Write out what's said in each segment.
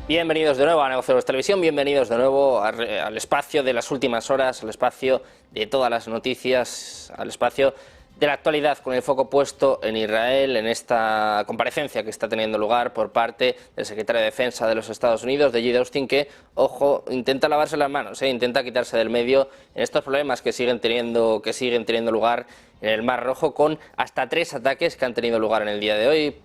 Bienvenidos de nuevo a Negocios Televisión, bienvenidos de nuevo al espacio de las últimas horas, al espacio de todas las noticias, al espacio de la actualidad con el foco puesto en Israel, en esta comparecencia que está teniendo lugar por parte del secretario de Defensa de los Estados Unidos, de Lloyd Austin, que, ojo, intenta lavarse las manos, intenta quitarse del medio en estos problemas que siguen teniendo lugar en el Mar Rojo, con hasta 3 ataques que han tenido lugar en el día de hoy.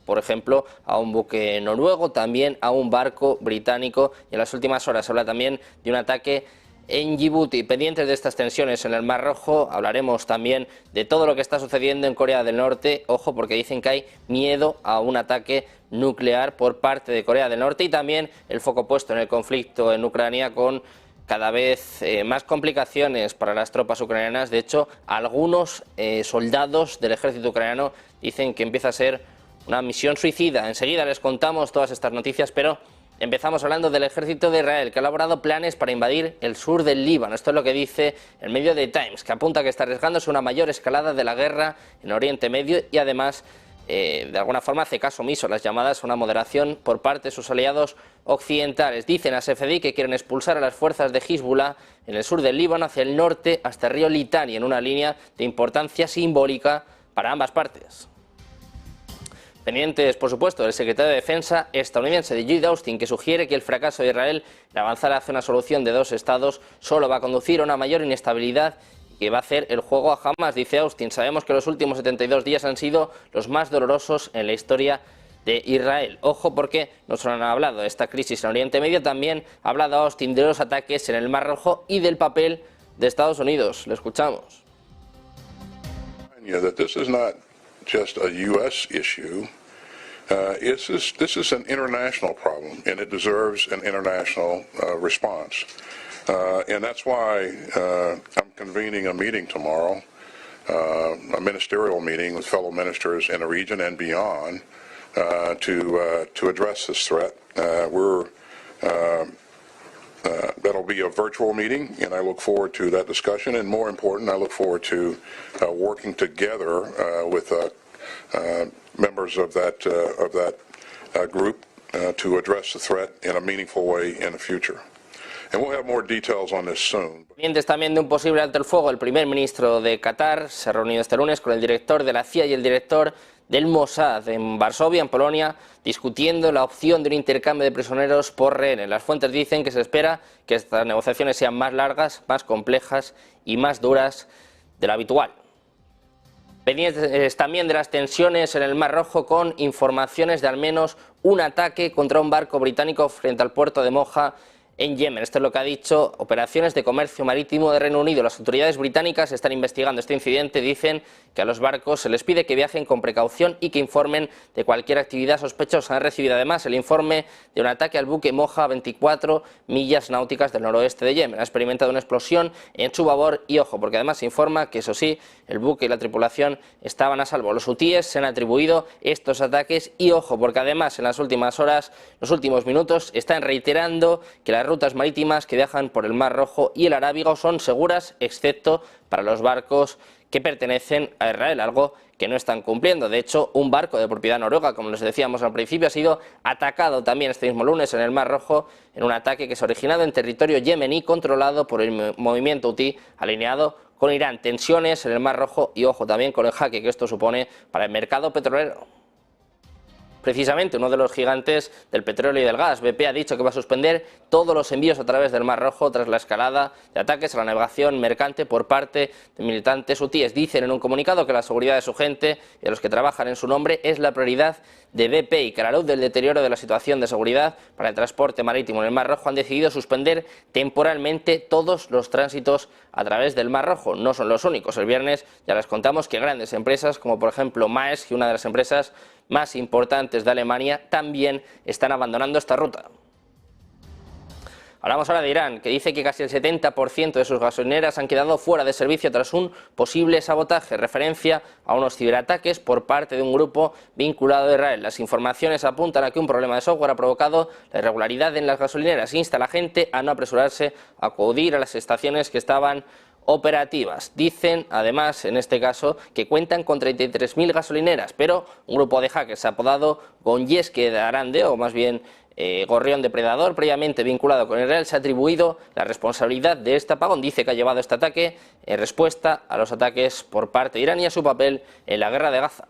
Por ejemplo, a un buque noruego, también a un barco británico, y en las últimas horas se habla también de un ataque en Djibouti. Pendientes de estas tensiones en el Mar Rojo, hablaremos también de todo lo que está sucediendo en Corea del Norte. Ojo, porque dicen que hay miedo a un ataque nuclear por parte de Corea del Norte, y también el foco puesto en el conflicto en Ucrania, con cada vez más complicaciones para las tropas ucranianas. De hecho, algunos soldados del ejército ucraniano dicen que empieza a ser una misión suicida. Enseguida les contamos todas estas noticias, pero empezamos hablando del ejército de Israel, que ha elaborado planes para invadir el sur del Líbano. Esto es lo que dice el medio The Times, que apunta que está arriesgándose una mayor escalada de la guerra en Oriente Medio, y además de alguna forma hace caso omiso a las llamadas a una moderación por parte de sus aliados occidentales. Dicen a Sefedi que quieren expulsar a las fuerzas de Hezbollah en el sur del Líbano hacia el norte hasta el río Litani, en una línea de importancia simbólica para ambas partes. Pendientes, por supuesto, del secretario de Defensa estadounidense, de Lloyd Austin, que sugiere que el fracaso de Israel en avanzar hacia una solución de 2 estados solo va a conducir a una mayor inestabilidad y que va a hacer el juego a Hamas. Dice Austin: sabemos que los últimos 72 días han sido los más dolorosos en la historia de Israel. Ojo, porque no solo han hablado de esta crisis en Oriente Medio, también ha hablado Austin de los ataques en el Mar Rojo y del papel de Estados Unidos. Lo escuchamos. Just a U.S. issue. This is an international problem, and it deserves an international response. And that's why I'm convening a meeting tomorrow, a ministerial meeting with fellow ministers in the region and beyond, to address this threat. That'll be a virtual meeting, and I look forward to that discussion. And more important, I look forward to working together with members of that group to address the threat in a meaningful way in the future. And we'll have more details on this soon. Pendientes también de un posible alto el fuego, el primer ministro de Qatar se ha reunido este lunes con el director de la CIA y el director del Mossad en Varsovia, en Polonia, discutiendo la opción de un intercambio de prisioneros por rehenes. Las fuentes dicen que se espera que estas negociaciones sean más largas, más complejas y más duras de lo habitual. Pendientes también de las tensiones en el Mar Rojo, con informaciones de al menos un ataque contra un barco británico frente al puerto de Moja, en Yemen. Esto es lo que ha dicho Operaciones de Comercio Marítimo de Reino Unido. Las autoridades británicas están investigando este incidente. Dicen que a los barcos se les pide que viajen con precaución y que informen de cualquier actividad sospechosa. Han recibido además el informe de un ataque al buque Moja a 24 millas náuticas del noroeste de Yemen. Ha experimentado una explosión en su babor y, ojo, porque además se informa que, eso sí, el buque y la tripulación estaban a salvo. Los hutíes se han atribuido estos ataques y, ojo, porque además en las últimas horas, los últimos minutos, están reiterando que las rutas marítimas que viajan por el Mar Rojo y el Arábigo son seguras, excepto para los barcos que pertenecen a Israel, algo que no están cumpliendo. De hecho, un barco de propiedad noruega, como les decíamos al principio, ha sido atacado también este mismo lunes en el Mar Rojo, en un ataque que se ha originado en territorio yemení controlado por el movimiento hutí alineado con Irán. Tensiones en el Mar Rojo y, ojo, también con el jaque que esto supone para el mercado petrolero. Precisamente uno de los gigantes del petróleo y del gas, BP, ha dicho que va a suspender todos los envíos a través del Mar Rojo tras la escalada de ataques a la navegación mercante por parte de militantes hutíes. Dicen en un comunicado que la seguridad de su gente y de los que trabajan en su nombre es la prioridad de BP, y que a la luz del deterioro de la situación de seguridad para el transporte marítimo en el Mar Rojo han decidido suspender temporalmente todos los tránsitos a través del Mar Rojo. No son los únicos. El viernes ya les contamos que grandes empresas como por ejemplo Maersk, una de las empresas más importantes de Alemania, también están abandonando esta ruta. Hablamos ahora de Irán, que dice que casi el 70% de sus gasolineras han quedado fuera de servicio tras un posible sabotaje, referencia a unos ciberataques por parte de un grupo vinculado a Israel. Las informaciones apuntan a que un problema de software ha provocado la irregularidad en las gasolineras e insta a la gente a no apresurarse a acudir a las estaciones que estaban operativas. Dicen, además, en este caso, que cuentan con 33.000 gasolineras, pero un grupo de hackers apodado Gonyeske de Arande, o más bien gorrión depredador previamente vinculado con Israel, se ha atribuido la responsabilidad de este apagón. Dice que ha llevado este ataque en respuesta a los ataques por parte de Irán y a su papel en la guerra de Gaza.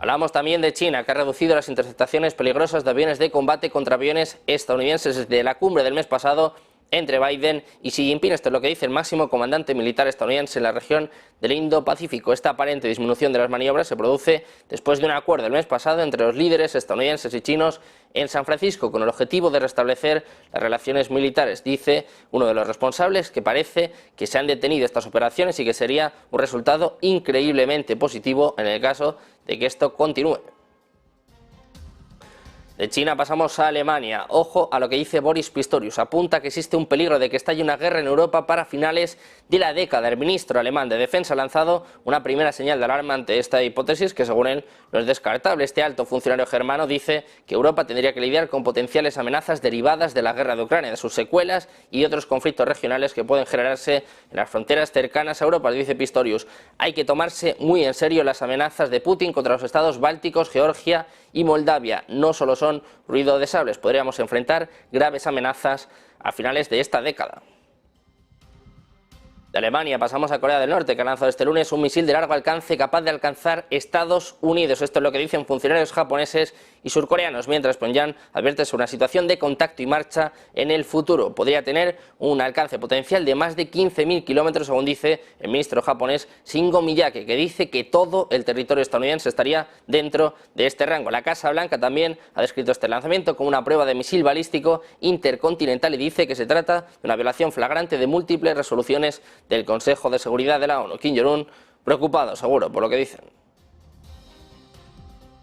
Hablamos también de China, que ha reducido las interceptaciones peligrosas de aviones de combate contra aviones estadounidenses desde la cumbre del mes pasado entre Biden y Xi Jinping. Esto es lo que dice el máximo comandante militar estadounidense en la región del Indo-Pacífico. Esta aparente disminución de las maniobras se produce después de un acuerdo el mes pasado entre los líderes estadounidenses y chinos en San Francisco con el objetivo de restablecer las relaciones militares. Dice uno de los responsables que parece que se han detenido estas operaciones y que sería un resultado increíblemente positivo en el caso de que esto continúe. De China pasamos a Alemania. Ojo a lo que dice Boris Pistorius. Apunta que existe un peligro de que estalle una guerra en Europa para finales de la década. El ministro alemán de Defensa ha lanzado una primera señal de alarma ante esta hipótesis que, según él, no es descartable. Este alto funcionario germano dice que Europa tendría que lidiar con potenciales amenazas derivadas de la guerra de Ucrania, de sus secuelas y otros conflictos regionales que pueden generarse en las fronteras cercanas a Europa. Dice Pistorius, hay que tomarse muy en serio las amenazas de Putin contra los estados bálticos, Georgia y Moldavia. No solo son ruido de sables, podríamos enfrentar graves amenazas a finales de esta década. De Alemania pasamos a Corea del Norte, que ha lanzado este lunes un misil de largo alcance capaz de alcanzar Estados Unidos. Esto es lo que dicen funcionarios japoneses y surcoreanos, mientras Pyongyang advierte sobre una situación de contacto y marcha en el futuro. Podría tener un alcance potencial de más de 15.000 kilómetros, según dice el ministro japonés Shingo Miyake, que dice que todo el territorio estadounidense estaría dentro de este rango. La Casa Blanca también ha descrito este lanzamiento como una prueba de misil balístico intercontinental y dice que se trata de una violación flagrante de múltiples resoluciones del Consejo de Seguridad de la ONU. Kim Jong-un preocupado, seguro, por lo que dicen.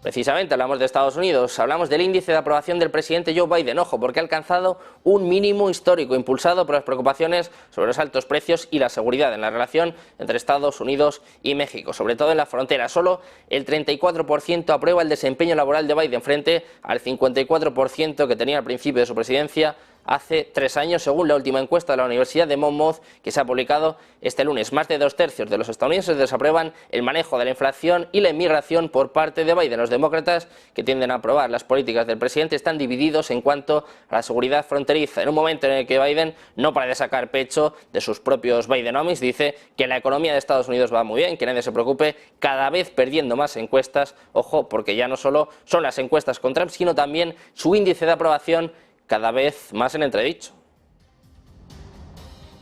Precisamente hablamos de Estados Unidos, hablamos del índice de aprobación del presidente Joe Biden, ojo, porque ha alcanzado un mínimo histórico impulsado por las preocupaciones sobre los altos precios y la seguridad en la relación entre Estados Unidos y México, sobre todo en la frontera. Solo el 34% aprueba el desempeño laboral de Biden frente al 54% que tenía al principio de su presidencia hace 3 años, según la última encuesta de la Universidad de Monmouth que se ha publicado este lunes. Más de 2/3 de los estadounidenses desaprueban el manejo de la inflación y la inmigración por parte de Biden. Los demócratas, que tienden a aprobar las políticas del presidente, están divididos en cuanto a la seguridad fronteriza. En un momento en el que Biden no para de sacar pecho de sus propios Bidenomics, dice que la economía de Estados Unidos va muy bien, que nadie se preocupe, cada vez perdiendo más encuestas. Ojo, porque ya no solo son las encuestas con Trump, sino también su índice de aprobación cada vez más en entredicho.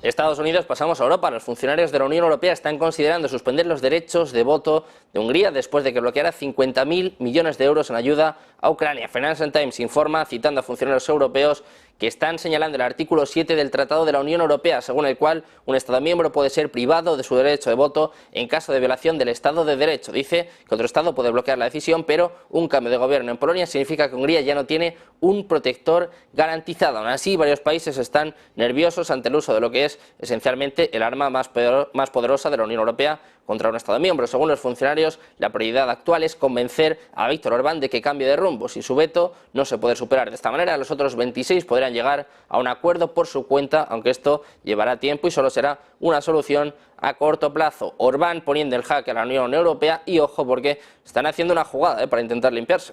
De Estados Unidos pasamos a Europa. Los funcionarios de la Unión Europea están considerando suspender los derechos de voto de Hungría después de que bloqueara 50.000 millones de euros en ayuda a Ucrania. Financial Times informa, citando a funcionarios europeos, que están señalando el artículo 7 del Tratado de la Unión Europea, según el cual un Estado miembro puede ser privado de su derecho de voto en caso de violación del Estado de Derecho. Dice que otro Estado puede bloquear la decisión, pero un cambio de gobierno en Polonia significa que Hungría ya no tiene un protector garantizado. Aún así, varios países están nerviosos ante el uso de lo que es esencialmente el arma más poderosa de la Unión Europea contra un Estado miembro. Según los funcionarios, la prioridad actual es convencer a Víctor Orbán de que cambie de rumbo. Si su veto no se puede superar de esta manera, los otros 26 podrán llegar a un acuerdo por su cuenta, aunque esto llevará tiempo y solo será una solución a corto plazo. Orbán poniendo el jaque a la Unión Europea y ojo porque están haciendo una jugada para intentar limpiarse.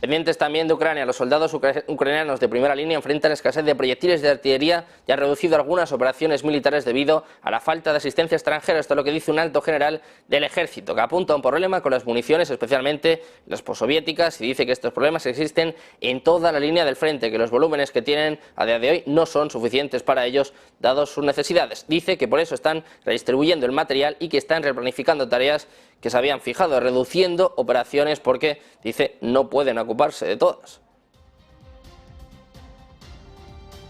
Pendientes también de Ucrania, los soldados ucranianos de primera línea enfrentan escasez de proyectiles de artillería y han reducido algunas operaciones militares debido a la falta de asistencia extranjera. Esto es lo que dice un alto general del ejército, que apunta a un problema con las municiones, especialmente las postsoviéticas, y dice que estos problemas existen en toda la línea del frente, que los volúmenes que tienen a día de hoy no son suficientes para ellos, dados sus necesidades. Dice que por eso están redistribuyendo el material y que están replanificando tareas que se habían fijado, reduciendo operaciones porque, dice, no pueden ocuparse de todas.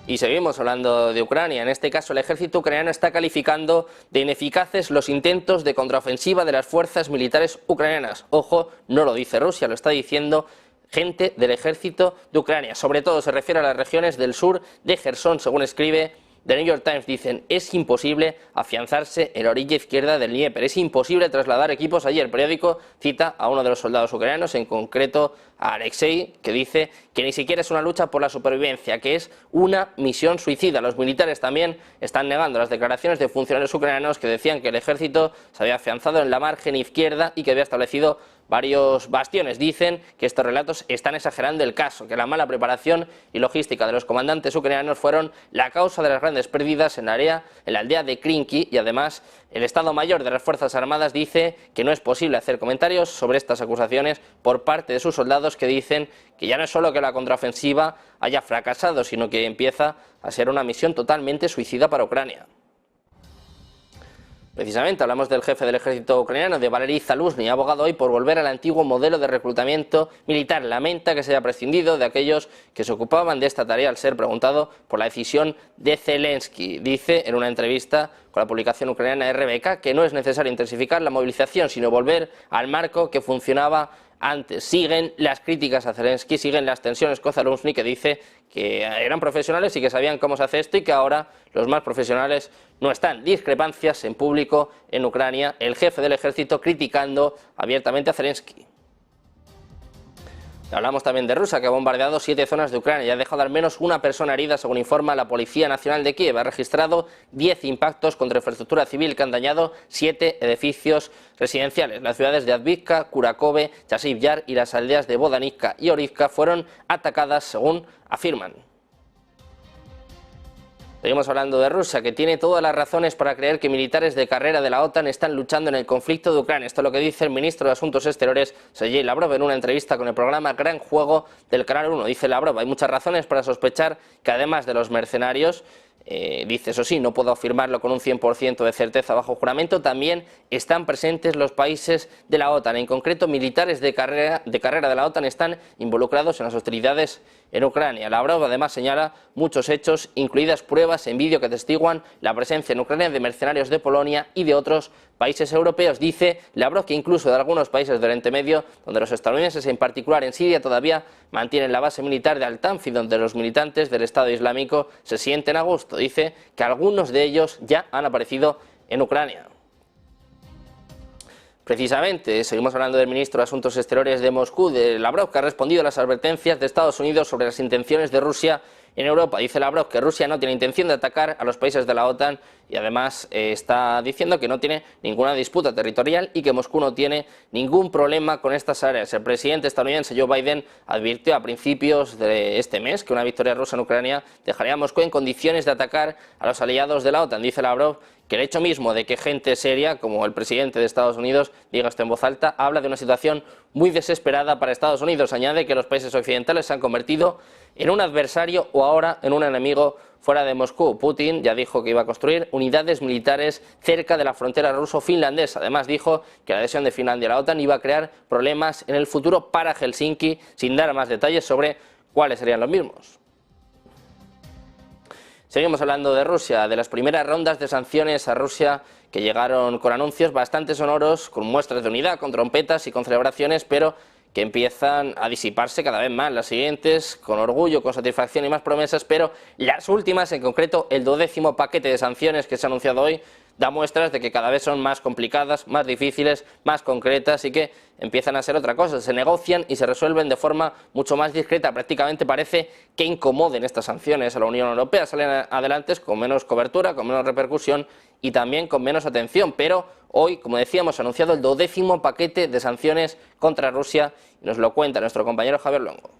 Y seguimos hablando de Ucrania. En este caso, el ejército ucraniano está calificando de ineficaces los intentos de contraofensiva de las fuerzas militares ucranianas. Ojo, no lo dice Rusia, lo está diciendo gente del ejército de Ucrania. Sobre todo se refiere a las regiones del sur de Jersón, según escribe The New York Times. Dicen, es imposible afianzarse en la orilla izquierda del Dnieper, es imposible trasladar equipos allí. El periódico cita a uno de los soldados ucranianos, en concreto a Alexei, que dice que ni siquiera es una lucha por la supervivencia, que es una misión suicida. Los militares también están negando las declaraciones de funcionarios ucranianos que decían que el ejército se había afianzado en la margen izquierda y que había establecido Varios bastiones dicen que estos relatos están exagerando el caso, que la mala preparación y logística de los comandantes ucranianos fueron la causa de las grandes pérdidas en la aldea de Krinky, y además el Estado Mayor de las Fuerzas Armadas dice que no es posible hacer comentarios sobre estas acusaciones por parte de sus soldados, que dicen que ya no es solo que la contraofensiva haya fracasado, sino que empieza a ser una misión totalmente suicida para Ucrania. Precisamente hablamos del jefe del ejército ucraniano, de Valery Zaluzny, abogado hoy por volver al antiguo modelo de reclutamiento militar. Lamenta que se haya prescindido de aquellos que se ocupaban de esta tarea al ser preguntado por la decisión de Zelensky. Dice en una entrevista con la publicación ucraniana RBK que no es necesario intensificar la movilización, sino volver al marco que funcionaba antes. Siguen las críticas a Zelensky, siguen las tensiones con Zaluzny, que dice que eran profesionales y que sabían cómo se hace esto y que ahora los más profesionales no están. Discrepancias en público en Ucrania, el jefe del ejército criticando abiertamente a Zelensky. Hablamos también de Rusia, que ha bombardeado 7 zonas de Ucrania y ha dejado al menos una persona herida, según informa la Policía Nacional de Kiev. Ha registrado 10 impactos contra infraestructura civil que han dañado 7 edificios residenciales. Las ciudades de Advivka, Kurakove, Chasiv Yar y las aldeas de Bodanivka y Orivka fueron atacadas, según afirman. Seguimos hablando de Rusia, que tiene todas las razones para creer que militares de carrera de la OTAN están luchando en el conflicto de Ucrania. Esto es lo que dice el ministro de Asuntos Exteriores, Sergei Lavrov, en una entrevista con el programa Gran Juego del Canal 1. Dice Lavrov: hay muchas razones para sospechar que además de los mercenarios, dice, eso sí, no puedo afirmarlo con un 100% de certeza bajo juramento, también están presentes los países de la OTAN. En concreto, militares de carrera de la OTAN están involucrados en las hostilidades en Ucrania. Lavrov además señala muchos hechos, incluidas pruebas en vídeo que atestiguan la presencia en Ucrania de mercenarios de Polonia y de otros países europeos. Dice Lavrov que incluso de algunos países del Oriente Medio, donde los estadounidenses, en particular en Siria, todavía mantienen la base militar de Al-Tanf, donde los militantes del Estado Islámico se sienten a gusto. Dice que algunos de ellos ya han aparecido en Ucrania. Precisamente, seguimos hablando del ministro de Asuntos Exteriores de Moscú, de Lavrov, que ha respondido a las advertencias de Estados Unidos sobre las intenciones de Rusia en Europa. Dice Lavrov que Rusia no tiene intención de atacar a los países de la OTAN y además está diciendo que no tiene ninguna disputa territorial y que Moscú no tiene ningún problema con estas áreas. El presidente estadounidense Joe Biden advirtió a principios de este mes que una victoria rusa en Ucrania dejaría a Moscú en condiciones de atacar a los aliados de la OTAN. Dice Lavrov que el hecho mismo de que gente seria, como el presidente de Estados Unidos, diga esto en voz alta, habla de una situación muy desesperada para Estados Unidos. Añade que los países occidentales se han convertido en un adversario o ahora en un enemigo fuera de Moscú. Putin ya dijo que iba a construir unidades militares cerca de la frontera ruso-finlandesa. Además dijo que la adhesión de Finlandia a la OTAN iba a crear problemas en el futuro para Helsinki, sin dar más detalles sobre cuáles serían los mismos. Seguimos hablando de Rusia, de las primeras rondas de sanciones a Rusia que llegaron con anuncios bastante sonoros, con muestras de unidad, con trompetas y con celebraciones, pero que empiezan a disiparse cada vez más. Las siguientes, con orgullo, con satisfacción y más promesas, pero las últimas, en concreto el 12º paquete de sanciones que se ha anunciado hoy, da muestras de que cada vez son más complicadas, más difíciles, más concretas y que empiezan a ser otra cosa. Se negocian y se resuelven de forma mucho más discreta. Prácticamente parece que incomoden estas sanciones a la Unión Europea. Salen adelante con menos cobertura, con menos repercusión y también con menos atención. Pero hoy, como decíamos, ha anunciado el 12º paquete de sanciones contra Rusia y nos lo cuenta nuestro compañero Javier Luengo.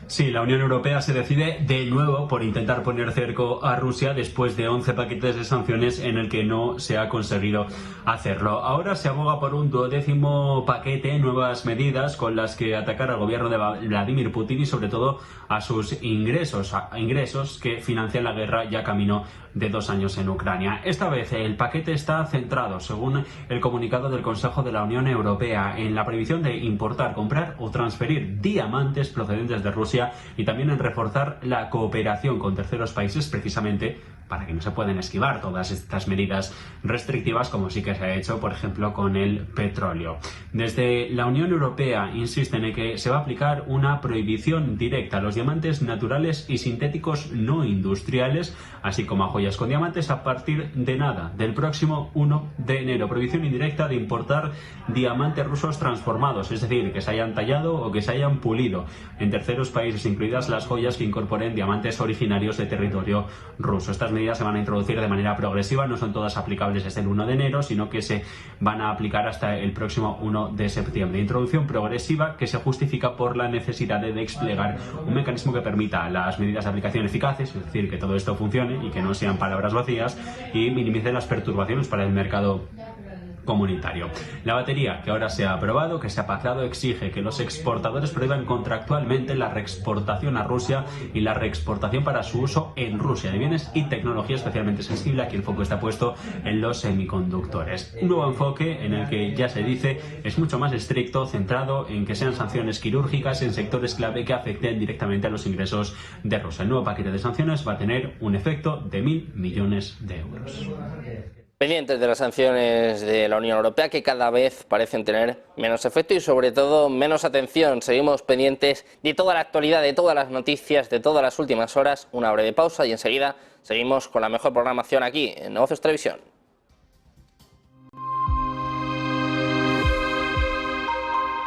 Sí, la Unión Europea se decide de nuevo por intentar poner cerco a Rusia después de 11 paquetes de sanciones en el que no se ha conseguido hacerlo. Ahora se aboga por un 12º paquete, nuevas medidas con las que atacar al gobierno de Vladimir Putin y sobre todo a sus ingresos que financian la guerra ya camino de 2 años en Ucrania. Esta vez el paquete está centrado, según el comunicado del Consejo de la Unión Europea, en la prohibición de importar, comprar o transferir diamantes procedentes de Rusia y también en reforzar la cooperación con terceros países precisamente para que no se puedan esquivar todas estas medidas restrictivas como sí que se ha hecho, por ejemplo, con el petróleo. Desde la Unión Europea insisten en que se va a aplicar una prohibición directa a los diamantes naturales y sintéticos no industriales, así como a joyas con diamantes a partir del próximo 1 de enero. Prohibición indirecta de importar diamantes rusos transformados, es decir, que se hayan tallado o que se hayan pulido en terceros países, incluidas las joyas que incorporen diamantes originarios de territorio ruso. Estas medidas se van a introducir de manera progresiva, no son todas aplicables desde el 1 de enero, sino que se van a aplicar hasta el próximo 1 de septiembre. Introducción progresiva que se justifica por la necesidad de desplegar un mecanismo que permita las medidas de aplicación eficaces, es decir, que todo esto funcione y que no sean palabras vacías, y minimice las perturbaciones para el mercado comunitario. La batería, que ahora se ha aprobado, que se ha pactado, exige que los exportadores prohíban contractualmente la reexportación a Rusia y la reexportación para su uso en Rusia de bienes y tecnología especialmente sensible. Aquí el foco está puesto en los semiconductores. Un nuevo enfoque en el que ya se dice es mucho más estricto, centrado en que sean sanciones quirúrgicas en sectores clave que afecten directamente a los ingresos de Rusia. El nuevo paquete de sanciones va a tener un efecto de 1.000 millones de euros. Pendientes de las sanciones de la Unión Europea, que cada vez parecen tener menos efecto y sobre todo menos atención. Seguimos pendientes de toda la actualidad, de todas las noticias, de todas las últimas horas. Una breve pausa y enseguida seguimos con la mejor programación aquí en Negocios Televisión.